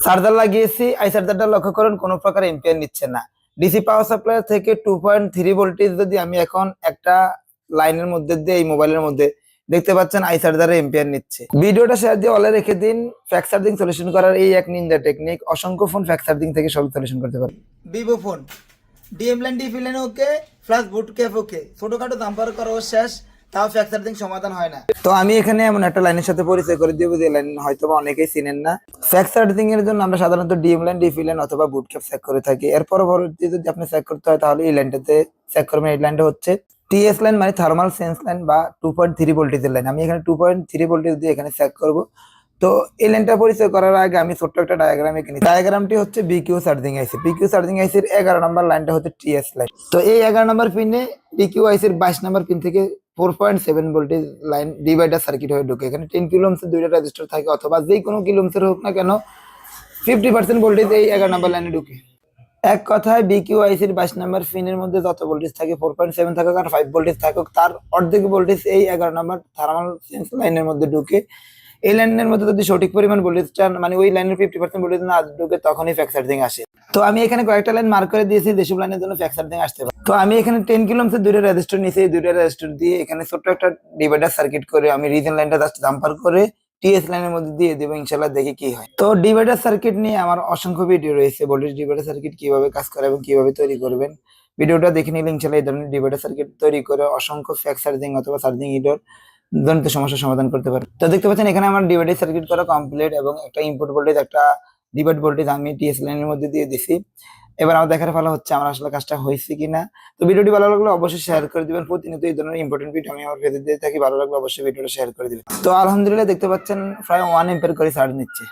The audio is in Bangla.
চার্জার লাগিয়েছি, এই চার্জারটা লক্ষ্য করুন কোনো প্রকার এম্পিয়ার নিচ্ছে না। ডিসি পাওয়ার সাপ্লাই থেকে 2.3 ভোল্টেজ যদি আমি এখন একটা লাইনের মধ্যে দিয়ে এই মোবাইলের মধ্যে দেখতে পাচ্ছেন আই চার্জারে এম্পিয়ার নিচ্ছে। ভিডিওটা শেয়ার দিয়ে অলে রেখে দিন। ফ্যাক্স চার্জিং সলিউশন করার এই এক নিনজা টেকনিক, অসংখ্য ফোন ফ্যাক্স চার্জিং থেকে সব সলিউশন করতে পারেন। Vivo phone DM line DP line okay, flash boot ক্যাপ ওকে, ছোটখাটো দাম্পার করা শেষ, তাও ফ্যাক্স চার্জিং সমাধান হয় না। তো আমি এখানে এমন একটা লাইনের সাথে পরিচয় করে দিব যে লাইন হয়তো অনেকেই চিনেন না। ফ্যাক্স চার্জিং এর জন্য আমরা সাধারণত ডিএম লাইন ডিপি লাইন অথবা বুট ক্যাপ চেক করে থাকি। এর পরবর্তী যদি আপনি চেক করতে হয় তাহলে এই লাইনটাতে চেক করবেন। এই লাইনটা হচ্ছে টিএস লাইন মানে থার্মাল সেন্স লাইন বা 2.3 ভোল্টেজের লাইন। আমি এখানে 2.3 ভোল্টেজ দিয়ে এখানে চেক করব। তো এই লাইনটা পরিচয় করার আগে আমি ছোট্ট একটা ডায়াগ্রাম এখানে, ডায়াগ্রামটি হচ্ছে BQ charging IC. BQ charging আইসির 11 নম্বর লাইনটা হচ্ছে টিএস লাইন। তো এই 11 নম্বর পিনে বিকিউ আইসির 22 নম্বর পিন থেকে 4.7 ভোল্টেজ লাইন ডিভাইডার সার্কিট হয়ে ঢোকে। এখানে 10 কিলো ওহমের দুইটা রেজিস্টার থাকে, অথবা যে কোনো কিলো ওহমের হোক না কেন 50% ভোল্টেজ এই 11 নম্বর লাইনে ঢুকে। এক কথায় বিকিউ আইসির 22 নম্বর পিনের মধ্যে যত ভোল্টেজ থাকে 4.7 থাকুক আর 5 ভোল্টেজ থাকুক, তার অর্ধেক ভোল্টেজ এই 11 নম্বর থার্মাল সেন্স লাইনের মধ্যে ঢুকে। এই লাইনের মধ্যে যদি সঠিক পরিমাণ ভোল্টেজটা মানে ওই লাইনের 50% ভোল্টেজ না ঢুকে তখনই ফ্যাক্স চার্জিং আসে। তো আমি এখানে কয়েকটা লাইন মার্ক করে দিয়েছি যেসব লাইনের জন্য ফ্যাক্স চার্জিং আসতে পারে। তো আমি এখানে 10 কিলো ওহমের দুইটা রেজিস্টার নিয়েছি। এই দুইটা রেজিস্টার দিয়ে এখানে ছোট্ট একটা ডিভাইডার সার্কিট করে আমি রিজন লাইনটা জাস্ট জাম্পার করে টিএস লাইনের মধ্যে দিয়ে দেবো, ইনশাআল্লাহ দেখি কি হয়। তো ডিভাইডার সার্কিট নিয়ে আমার অসংখ্য ভিডিও রয়েছে, ভোল্টেজ ডিভাইডার সার্কিট কিভাবে কাজ করে এবং কিভাবে তৈরি করবেন। ভিডিওটা দেখে নিলে ইনশাআল্লাহ এই ধরনের ডিভাইডার সার্কিট তৈরি করে অসংখ্য ফ্যাক্স চার্জিং অথবা চার্জিং হিটার জনিত সমস্যার সমাধান করতে পারে। তো দেখতে পাচ্ছেন এখানে আমার ডিভাইডার সার্কিট করা কমপ্লিট এবং একটা ইনপুট ভোল্টেজ একটা ডিভাইড ভোল্টেজ আমি টিএস লাইনের মধ্যে দিয়ে দিছি। এবার আমার দেখার ফলে হচ্ছে আমার আসলে কাজটা হয়েছে কিনা। তো ভিডিওটি ভালো লাগলে অবশ্যই শেয়ার করে দিবেন। প্রতিনিয়ত এই ধরনের ইম্পর্টেন্ট ভিডিও আমি আমার পেজে দিয়ে থাকি, ভালো লাগলে অবশ্যই ভিডিওটা শেয়ার করে দিবেন। তো আলহামদুলিল্লাহ দেখতে পাচ্ছেন প্রায় 1 এম্পিয়ার করে চার্জ নিচ্ছে।